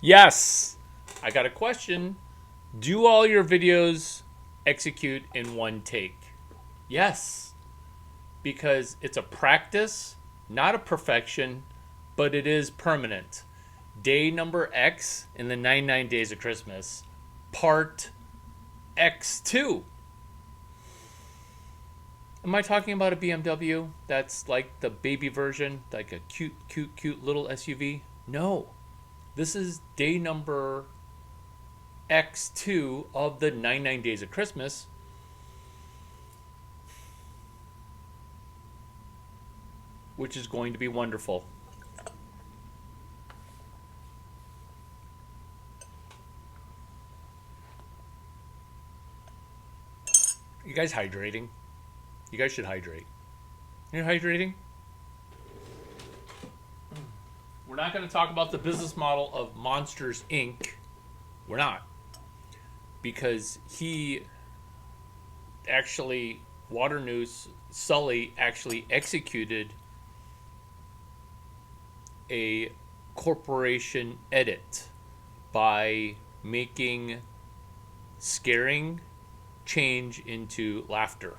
Yes, I got a question. Do all your videos execute in one take? Yes, because it's a practice, not a perfection, but it is permanent. Day number X in the 99 Days of Christmas, part X2. Am I talking about a BMW that's like the baby version, like a cute, cute, cute little SUV? No. This is day number X2 of the 99 Days of Christmas, which is going to be wonderful. You guys hydrating? You guys should hydrate. You're hydrating? We're not going to talk about the business model of Monsters Inc. We're not. Because he actually, Water News, Sully actually executed a corporation edit by making scaring change into laughter.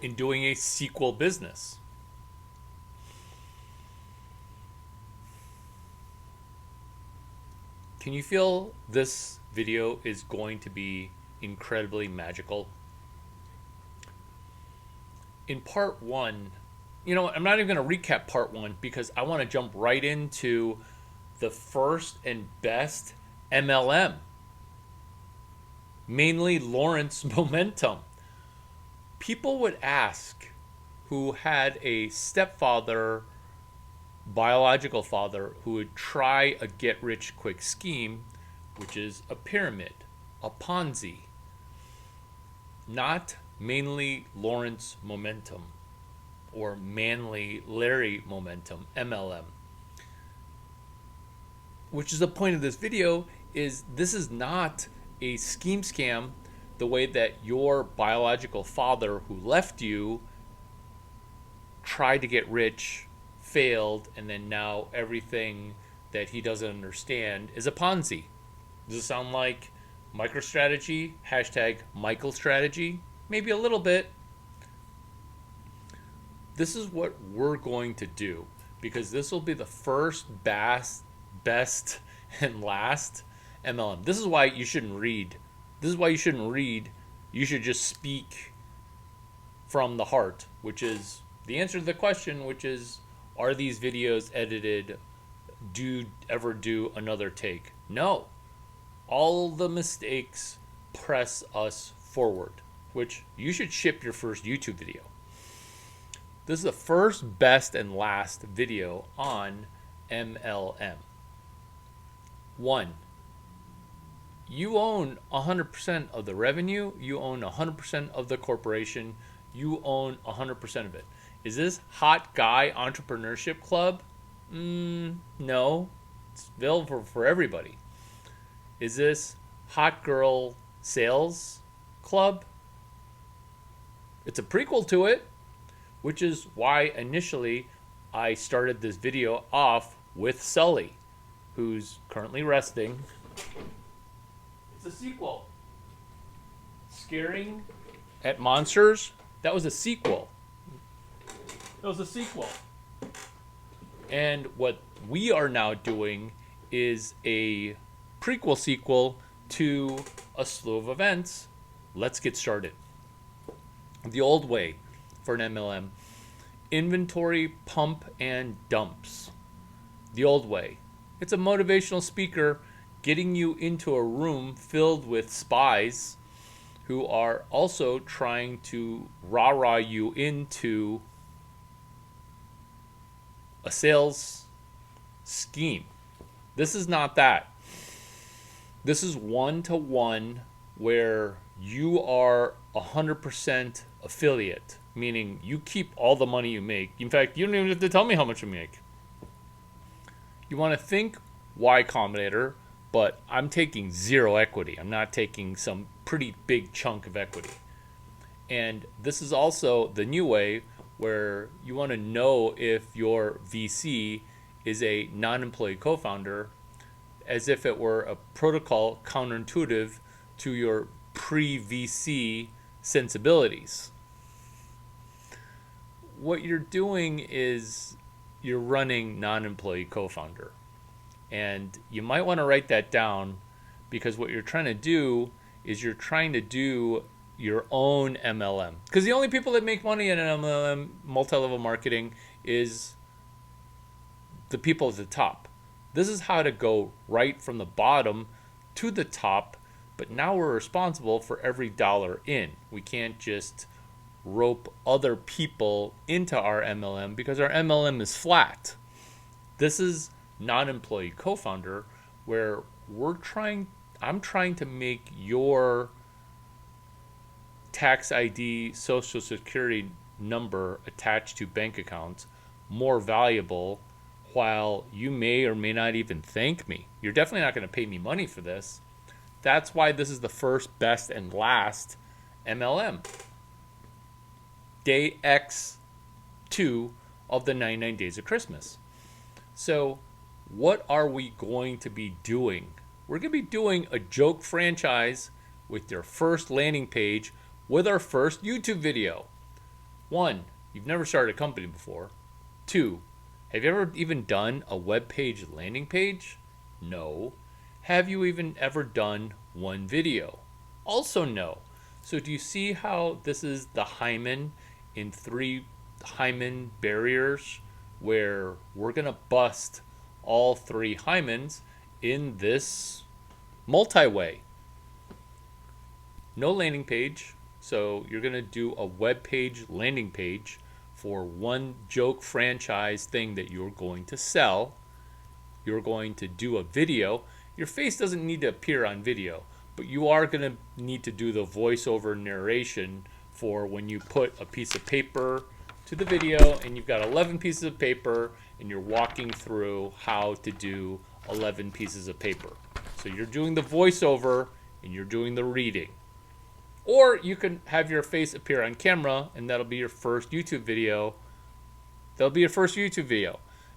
In doing a sequel business. Can you feel this video is going to be incredibly magical? In part one, I'm not even going to recap part one because I want to jump right into the first and best MLM, mainly Lawrence Momentum. People would ask who had a stepfather, biological father, who would try a get rich quick scheme, which is a pyramid, a Ponzi, not mainly Lawrence Momentum or Manly Larry Momentum, MLM. Which is the point of this video, is this is not a scheme scam the way that your biological father who left you tried to get rich, failed, and then now everything that he doesn't understand is a Ponzi. Does it sound like MicroStrategy? Hashtag Michael Strategy? Maybe a little bit. This is what we're going to do because this will be the first best and last MLM. This is why you shouldn't read. This is why you shouldn't read. You should just speak from the heart, which is the answer to the question, which is, are these videos edited? Do ever do another take? No. All the mistakes press us forward, which you should ship your first YouTube video. This is the first, best, and last video on MLM. 1. You own 100% of the revenue. You own 100% of the corporation. You own 100% of it. Is this hot guy entrepreneurship club? No. It's available for everybody. Is this hot girl sales club? It's a prequel to it, which is why initially I started this video off with Sully, who's currently resting. It's a sequel. Scaring at Monsters, that was a sequel. That was a sequel. And what we are now doing is a prequel sequel to a slew of events. Let's get started. The old way for an MLM: inventory pump and dumps. The old way. It's a motivational speaker getting you into a room filled with spies who are also trying to rah-rah you into a sales scheme. This is not that. This is one-to-one where you are 100% affiliate, meaning you keep all the money you make. In fact, you don't even have to tell me how much you make. You want to think Y Combinator, but I'm taking zero equity. I'm not taking some pretty big chunk of equity. And this is also the new way where you want to know if your VC is a non-employee co-founder, as if it were a protocol counterintuitive to your pre-VC sensibilities. What you're doing is you're running non-employee co-founder. And you might want to write that down, because what you're trying to do is you're trying to do your own MLM. Because the only people that make money in an MLM, multi-level marketing, is the people at the top. This is how to go right from the bottom to the top, but now we're responsible for every dollar in. We can't just rope other people into our MLM because our MLM is flat. This is non-employee co-founder, where I'm trying to make your tax ID, social security number attached to bank accounts more valuable, while you may or may not even thank me. You're definitely not going to pay me money for this. That's why this is the first, best, and last MLM. Day X2 of the 99 Days of Christmas. So what are we going to be doing? We're going to be doing a joke franchise with your first landing page with our first YouTube video. 1, you've never started a company before. 2, have you ever even done a web page landing page? No. Have you even ever done one video? Also no. So do you see how this is the hymen in 3 hymen barriers, where we're going to bust all 3 hymens in this multi-way? No landing page. So you're going to do a web page landing page for one joke franchise thing that you're going to sell. You're going to do a video. Your face doesn't need to appear on video, but you are going to need to do the voiceover narration for when you put a piece of paper to the video and you've got 11 pieces of paper and you're walking through how to do 11 pieces of paper. So you're doing the voiceover and you're doing the reading. Or you can have your face appear on camera and that'll be your first YouTube video.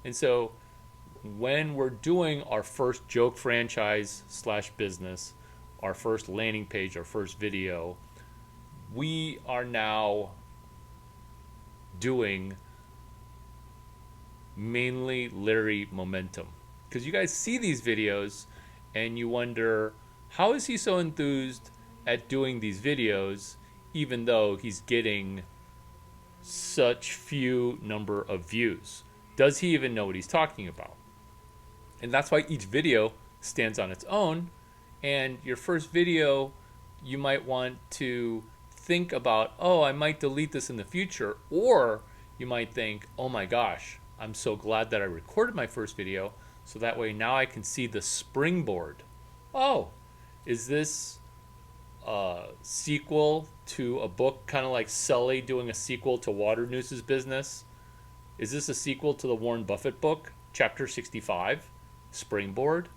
And so when we're doing our first joke franchise / business, our first landing page, our first video, we are now doing mainly Larry momentum. Because you guys see these videos and you wonder, how is he so enthused at doing these videos even though he's getting such few number of views? Does he even know what he's talking about? And that's why each video stands on its own. And your first video, you might want to think about, oh, I might delete this in the future. Or you might think, oh my gosh, I'm so glad that I recorded my first video, so that way now I can see the springboard. Oh, is this a sequel to a book, kind of like Sully doing a sequel to Waternoose's business? Is this a sequel to the Warren Buffett book, Chapter 65, Springboard?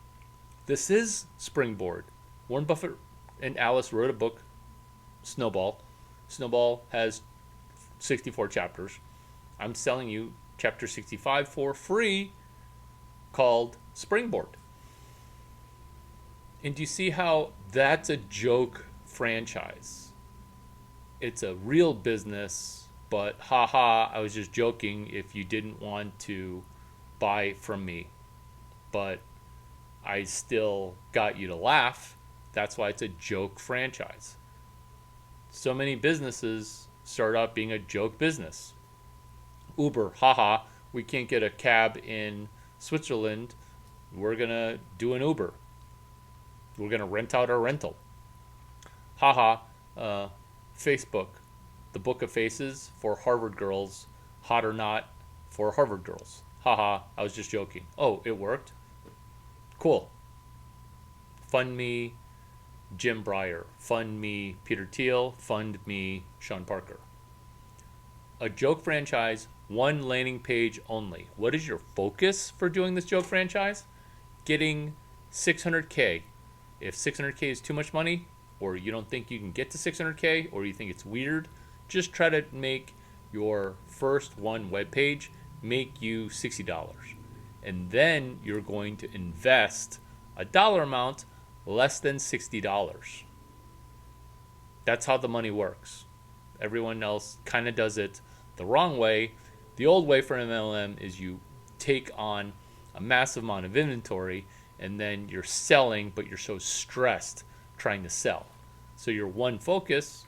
This is Springboard. Warren Buffett and Alice wrote a book, Snowball. Snowball has 64 chapters. I'm selling you Chapter 65 for free, called Springboard. And do you see how that's a joke franchise? It's a real business, but haha, I was just joking if you didn't want to buy from me. But I still got you to laugh. That's why it's a joke franchise. So many businesses start out being a joke business. Uber, haha, we can't get a cab in Switzerland. We're going to do an Uber. We're going to rent out our rental. Haha, Facebook, the Book of Faces for Harvard girls, hot or not for Harvard girls. Haha, I was just joking. Oh, it worked? Cool. Fund me Jim Breyer. Fund me Peter Thiel. Fund me Sean Parker. A joke franchise, one landing page only. What is your focus for doing this joke franchise? Getting 600K. If 600K is too much money, or you don't think you can get to 600K, or you think it's weird, just try to make your first one web page make you $60. And then you're going to invest a dollar amount less than $60. That's how the money works. Everyone else kind of does it the wrong way. The old way for MLM is you take on a massive amount of inventory and then you're selling, but you're so stressed trying to sell. So your one focus,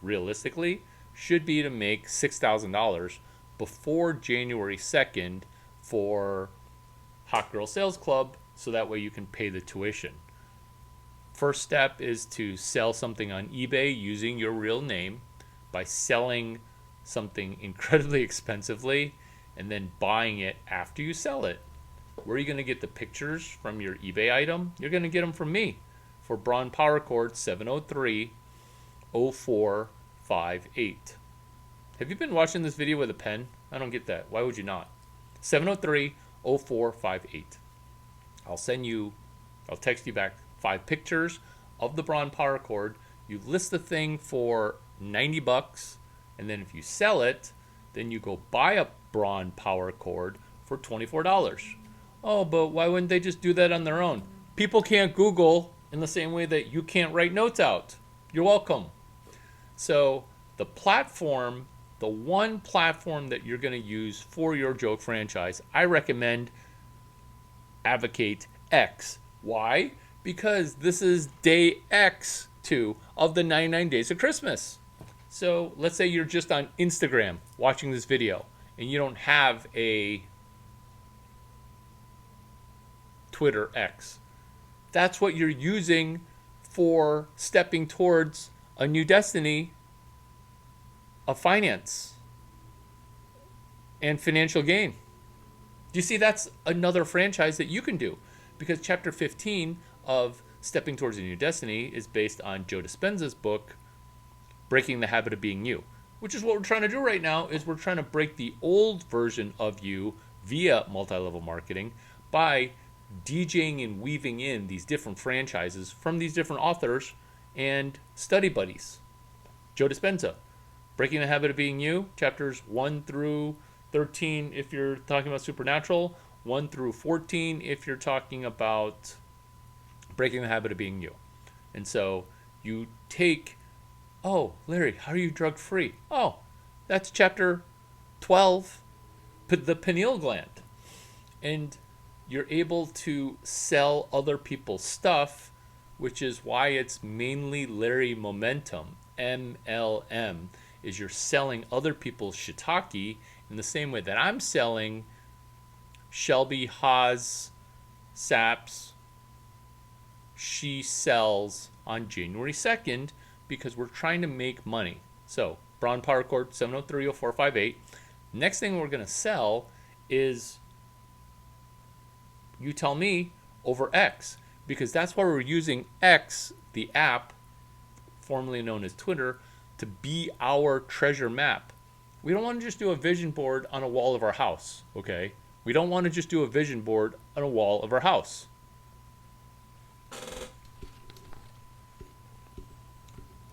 realistically, should be to make $6,000 before January 2nd for Hot Girl Sales Club, so that way you can pay the tuition. First step is to sell something on eBay using your real name by selling something incredibly expensively and then buying it after you sell it. Where are you going to get the pictures from your eBay item? You're going to get them from me for Braun Power Cord 703-0458. Have you been watching this video with a pen? I don't get that. Why would you not? 703-0458. I'll text you back 5 pictures of the Braun Power Cord. You list the thing for $90, and then if you sell it, then you go buy a Braun Power Cord for $24. Oh, but why wouldn't they just do that on their own? People can't Google in the same way that you can't write notes out. You're welcome. So the platform, the one platform that you're going to use for your joke franchise, I recommend Advocate X. Why? Because this is day X2 of the 99 Days of Christmas. So let's say you're just on Instagram watching this video and you don't have a Twitter X. That's what you're using for stepping towards a new destiny of finance and financial gain. Do you see? That's another franchise that you can do, because chapter 15 of Stepping Towards a New Destiny is based on Joe Dispenza's book, Breaking the Habit of Being You, which is what we're trying to do right now. Is we're trying to break the old version of you via multi-level marketing by DJing and weaving in these different franchises from these different authors and study buddies. Joe Dispenza, Breaking the Habit of Being You, chapters 1 through 13 if you're talking about supernatural, 1 through 14 if you're talking about breaking the habit of being you. And so you take, oh, Larry, how are you drug free? Oh, that's chapter 12, the pineal gland. And you're able to sell other people's stuff, which is why it's mainly Larry Momentum, MLM, is you're selling other people's shiitake in the same way that I'm selling Shelby Haas saps. She sells on January 2nd because we're trying to make money. So, Braun Power Cord 703-0458. Next thing we're going to sell is You Tell Me over X, because that's why we're using X, the app, formerly known as Twitter, to be our treasure map. We don't want to just do a vision board on a wall of our house, okay? We don't want to just do a vision board on a wall of our house.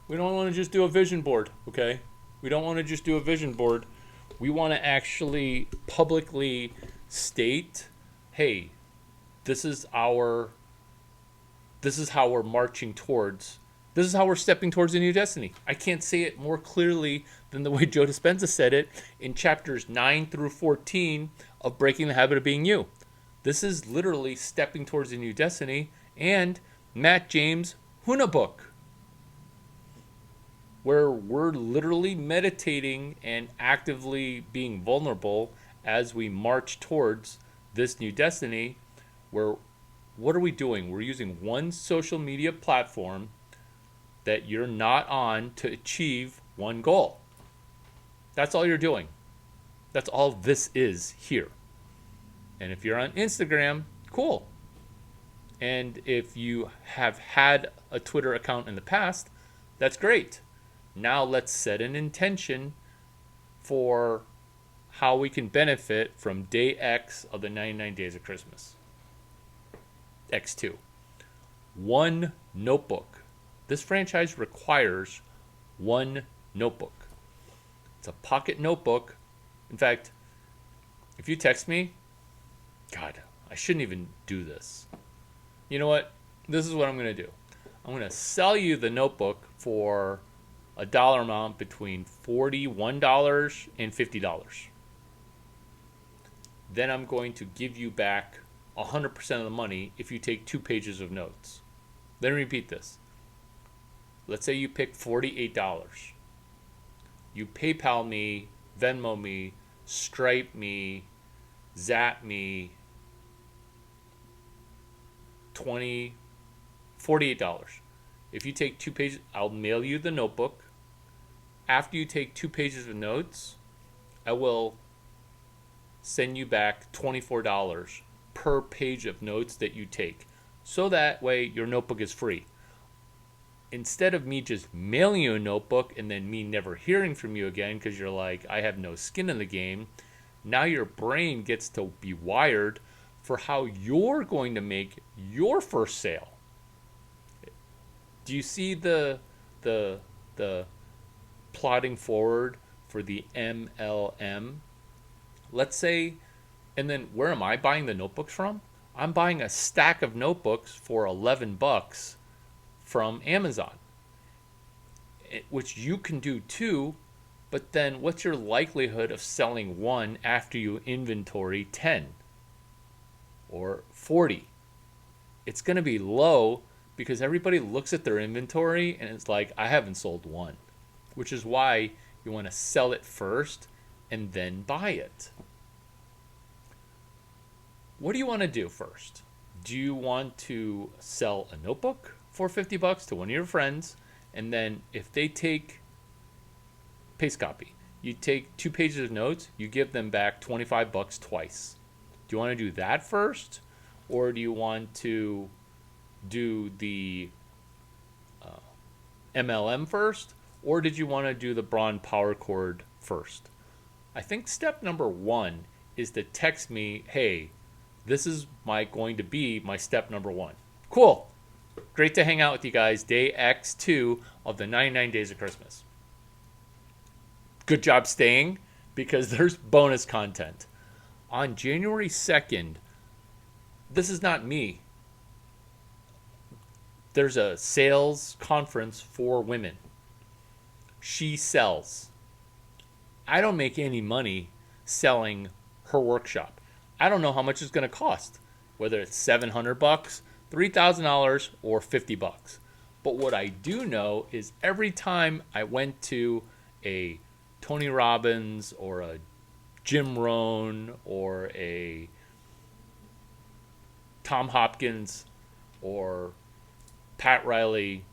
We don't want to just do a vision board, okay? We don't want to just do a vision board. We want to actually publicly state, hey, this is how we're marching towards, this is how we're stepping towards a new destiny. I can't say it more clearly than the way Joe Dispenza said it in chapters 9 through 14 of Breaking the Habit of Being You. This is literally stepping towards a new destiny, and Matt James' Huna book, where we're literally meditating and actively being vulnerable as we march towards this new destiny. Where, what are we doing? We're using one social media platform that you're not on to achieve one goal. That's all you're doing. That's all this is here. And if you're on Instagram, cool. And if you have had a Twitter account in the past, that's great. Now let's set an intention for how we can benefit from day X of the 99 Days of Christmas. X2. One notebook. This franchise requires one notebook. It's a pocket notebook. In fact, if you text me, God, I shouldn't even do this. You know what? This is what I'm going to do. I'm going to sell you the notebook for a dollar amount between $41 and $50. Then I'm going to give you back 100% of the money if you take 2 pages of notes. Let me repeat this. Let's say you pick $48. You PayPal me, Venmo me, Stripe me, Zap me, $48. If you take 2 pages, I'll mail you the notebook. After you take 2 pages of notes, I will send you back $24 per page of notes that you take. So that way your notebook is free. Instead of me just mailing you a notebook and then me never hearing from you again because you're like, I have no skin in the game, now your brain gets to be wired for how you're going to make your first sale. Do you see the plotting forward for the MLM? Let's say, and then where am I buying the notebooks from? I'm buying a stack of notebooks for $11 from Amazon, which you can do too. But then what's your likelihood of selling one after you inventory 10 or 40? It's going to be low because everybody looks at their inventory and it's like, I haven't sold one, which is why you want to sell it first and then buy it. What do you want to do first? Do you want to sell a notebook for $50 to one of your friends, and then if they take paste copy, you take 2 pages of notes, you give them back $25 twice? Do you want to do that first, or do you want to do the MLM first, or did you want to do the Braun Power Cord first? I think step number 1 is to text me, hey, this is going to be my step number 1. Cool. Great to hang out with you guys. Day X2 of the 99 Days of Christmas. Good job staying because there's bonus content. On January 2nd, this is not me. There's a sales conference for women. She sells. I don't make any money selling her workshop. I don't know how much it's going to cost, whether it's $700, $3,000, or $50. But what I do know is every time I went to a Tony Robbins or a Jim Rohn or a Tom Hopkins or Pat Riley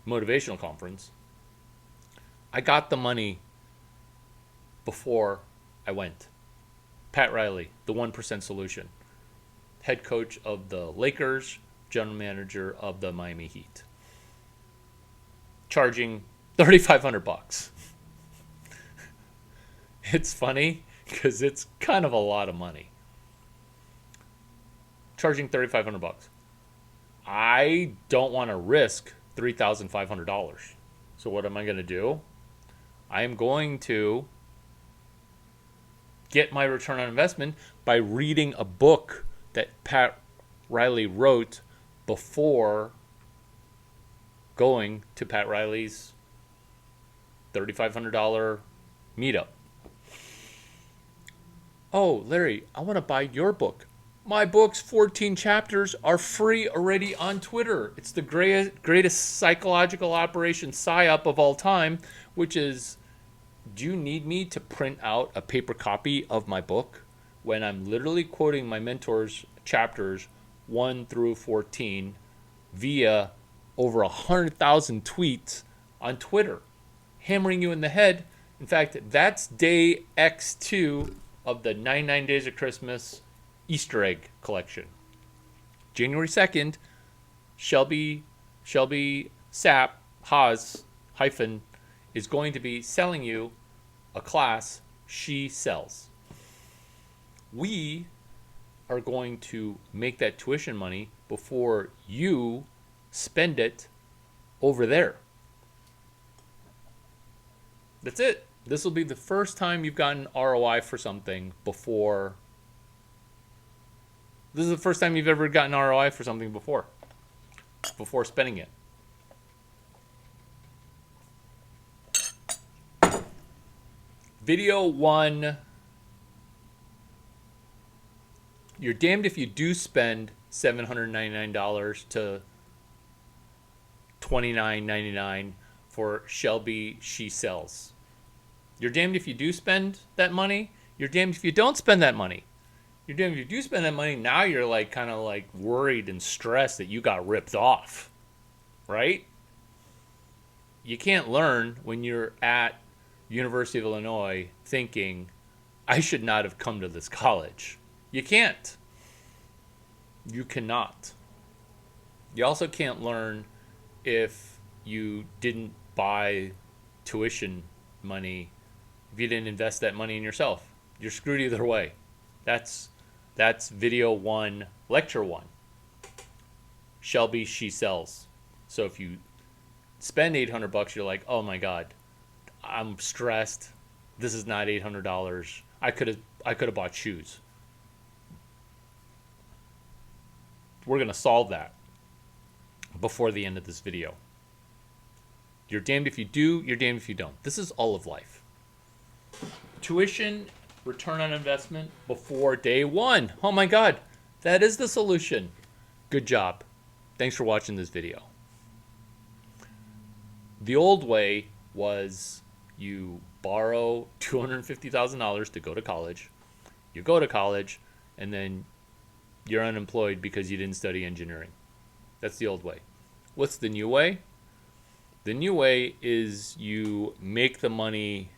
motivational conference, I got the money before I went. Pat Riley, the 1% Solution, head coach of the Lakers, general manager of the Miami Heat, charging $3,500. It's funny because it's kind of a lot of money. Charging $3,500. I don't want to risk $3,500. So what am I going to do? I am going to get my return on investment by reading a book that Pat Riley wrote before going to Pat Riley's $3,500 meetup. Oh, Larry, I want to buy your book. My book's 14 chapters are free already on Twitter. It's the greatest psychological operation PSYOP of all time, which is, do you need me to print out a paper copy of my book when I'm literally quoting my mentor's chapters 1 through 14 via over 100,000 tweets on Twitter, hammering you in the head? In fact, that's day X2 of the 99 Days of Christmas Easter egg collection. January 2nd, Shelby Sapp Haas hyphen is going to be selling you a class she sells. We are going to make that tuition money before you spend it over there. That's it. This will be the first time you've gotten ROI for something before. This is the first time you've ever gotten ROI for something before spending it. Video 1. You're damned if you do spend $799 to $29.99 for Shelby She Sells. You're damned if you do spend that money. You're damned if you don't spend that money. You're damned if you do spend that money. Now you're like kind of like worried and stressed that you got ripped off, right? You can't learn when you're at University of Illinois thinking, I should not have come to this college. You can't. You cannot. You also can't learn if you didn't buy tuition money, if you didn't invest that money in yourself. You're screwed either way. That's video 1, lecture 1. Shelby She Sells. So if you spend $800, you're like, oh my God, I'm stressed. This is not $800. I could have bought shoes. We're going to solve that before the end of this video. You're damned if you do, you're damned if you don't. This is all of life. Tuition, return on investment before day 1. Oh my God, that is the solution. Good job. Thanks for watching this video. The old way was you borrow $250,000 to go to college. You go to college, and then you're unemployed because you didn't study engineering. That's the old way. What's the new way? The new way is you make the money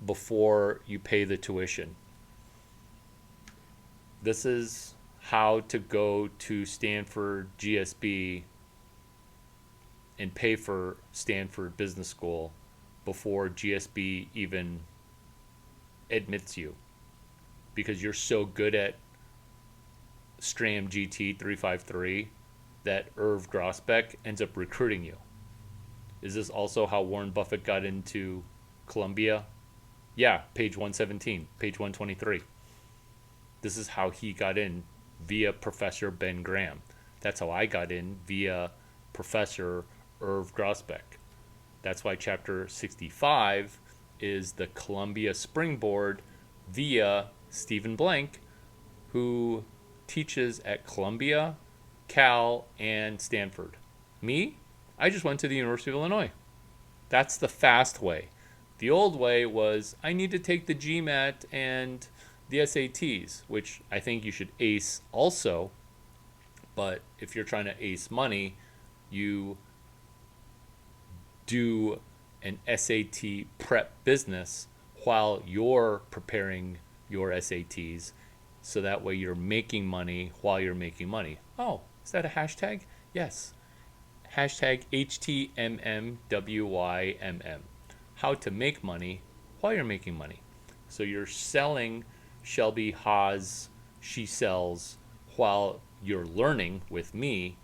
before you pay the tuition. This is how to go to Stanford GSB and pay for Stanford Business School before GSB even admits you, because you're so good at STRAM GT 353 that Irv Grossbeck ends up recruiting you. Is this also how Warren Buffett got into Columbia? Yeah, page 117, page 123. This is how he got in via Professor Ben Graham. That's how I got in via Professor Irv Grossbeck. That's why chapter 65 is the Columbia Springboard via Stephen Blank, who teaches at Columbia, Cal, and Stanford. Me? I just went to the University of Illinois. That's the fast way. The old way was I need to take the GMAT and the SATs, which I think you should ace also. But if you're trying to ace money, you do an SAT prep business while you're preparing your SATs, so that way you're making money while you're making money. Oh, is that a hashtag? Yes. Hashtag HTMMWYMM. How to make money while you're making money. So you're selling Shelby Haas She Sells while you're learning with me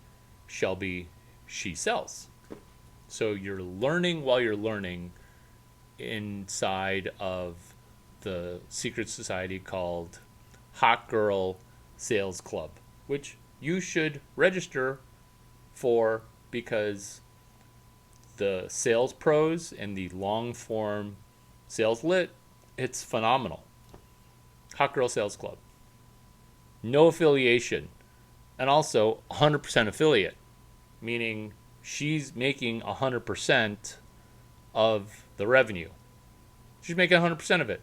Shelby She Sells. So you're learning while you're learning inside of the secret society called Hot Girl Sales Club, which you should register for, because the sales pros and the long form sales lit, it's phenomenal. Hot Girl Sales Club. No affiliation. And also 100% affiliate, meaning she's making 100% of the revenue. She's making 100% of it.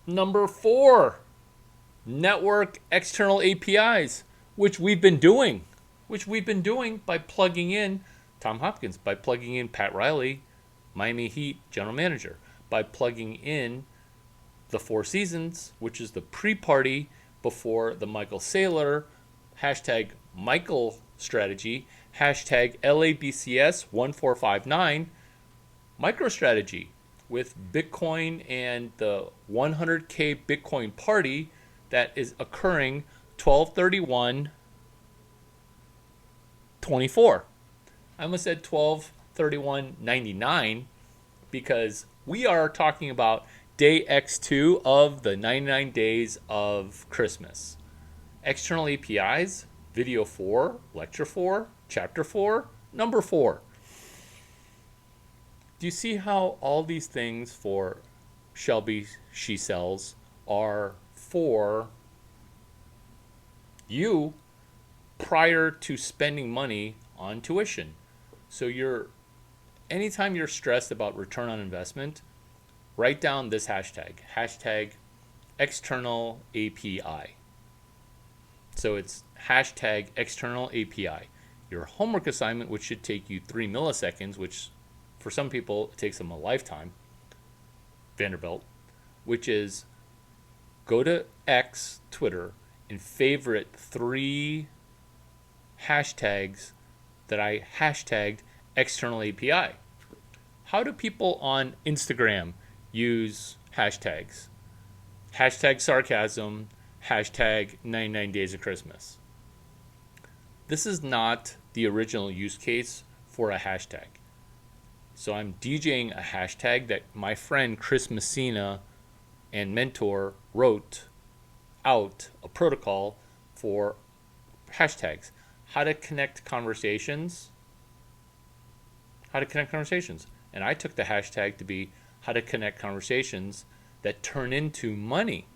Number 4, network external APIs, which we've been doing by plugging in Tom Hopkins, by plugging in Pat Riley, Miami Heat general manager, by plugging in the Four Seasons, which is the pre-party before the Michael Saylor hashtag Michael strategy, hashtag LABCS 1459 MicroStrategy, with Bitcoin and the 100K Bitcoin party that is occurring 12/31/24. I almost said 12 $31.99 because we are talking about day X2 of the 99 days of Christmas. External APIs, video 4, lecture 4, chapter 4, number 4. Do you see how all these things for Shelby She Sells are for you prior to spending money on tuition? So anytime you're stressed about return on investment, write down this hashtag external API. So it's hashtag external API. Your homework assignment, which should take you 3 milliseconds, which for some people it takes them a lifetime, Vanderbilt, which is go to X, Twitter, and favorite 3 hashtags that I hashtagged external API. How do people on Instagram use hashtags? Hashtag sarcasm, hashtag 99 days of Christmas. This is not the original use case for a hashtag. So I'm DJing a hashtag that my friend Chris Messina and mentor wrote out a protocol for hashtags. How to connect conversations. And I took the hashtag to be how to connect conversations that turn into money.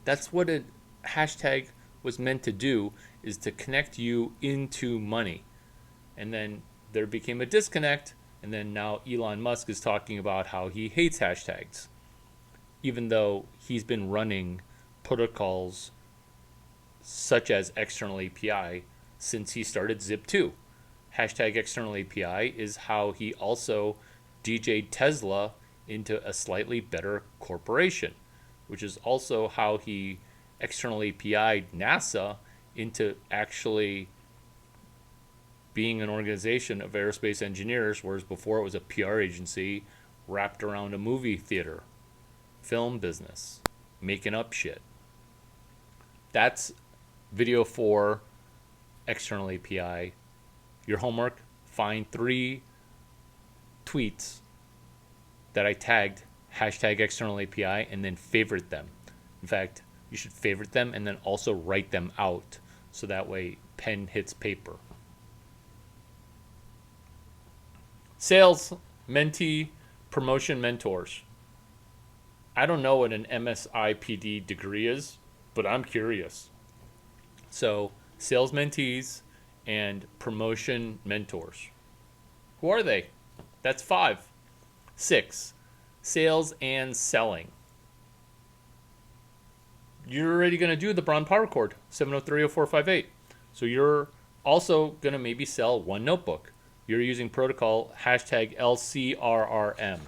That's what a hashtag was meant to do, is to connect you into money. And then there became a disconnect, and then now Elon Musk is talking about how he hates hashtags, even though he's been running protocols such as external API since he started Zip2. Hashtag external API is how he also DJ'd Tesla into a slightly better corporation, which is also how he external API'd NASA into actually being an organization of aerospace engineers, whereas before it was a PR agency wrapped around a movie theater, film business, making up shit. That's video 4, external API. Your homework, find 3 tweets that I tagged hashtag external API and then favorite them. In fact, you should favorite them and then also write them out so that way pen hits paper. Sales, mentee, promotion mentors. I don't know what an MSIPD degree is, but I'm curious. So, sales mentees and promotion mentors. Who are they? That's 5. 6. Sales and selling. You're already going to do the Braun Power Chord, 7030458. So you're also going to maybe sell 1 notebook. You're using protocol hashtag LCRRM.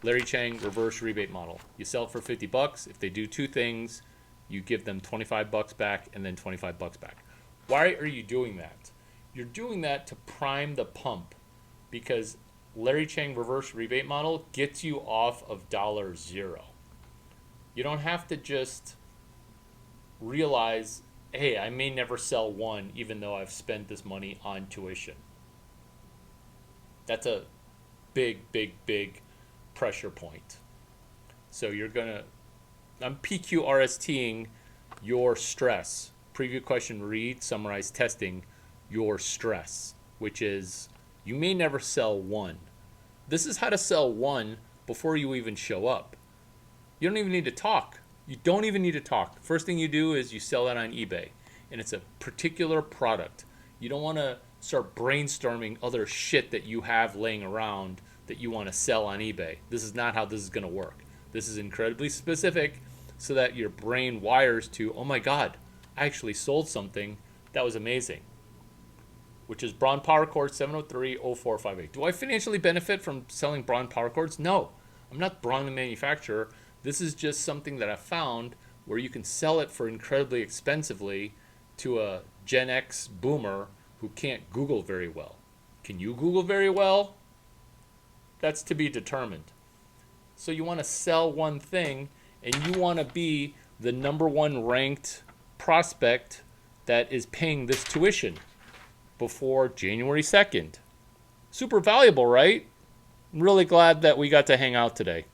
Larry Chang reverse rebate model. You sell it for $50. If they do 2 things, you give them $25 back and then $25 back. Why are you doing that? You're doing that to prime the pump, because Larry Chang reverse rebate model gets you off of $0. You don't have to just realize, hey, I may never sell 1 even though I've spent this money on tuition. That's a big pressure point. So I'm PQRSTing your stress. Preview question, read, summarize, testing your stress, which is you may never sell 1. This is how to sell 1 before you even show up. You don't even need to talk. You don't even need to talk. First thing you do is you sell that on eBay, and it's a particular product. You don't want to start brainstorming other shit that you have laying around that you want to sell on eBay. This is not how this is going to work. This is incredibly specific so that your brain wires to, oh my God, I actually sold something that was amazing, which is Braun Power Chord 7030458. Do I financially benefit from selling Braun Power Chords? No, I'm not Braun the manufacturer. This is just something that I found where you can sell it for incredibly expensively to a Gen X boomer who can't Google very well. Can you Google very well? That's to be determined. So you want to sell 1 thing, and you want to be the number 1 ranked prospect that is paying this tuition before January 2nd. Super valuable, right? I'm really glad that we got to hang out today.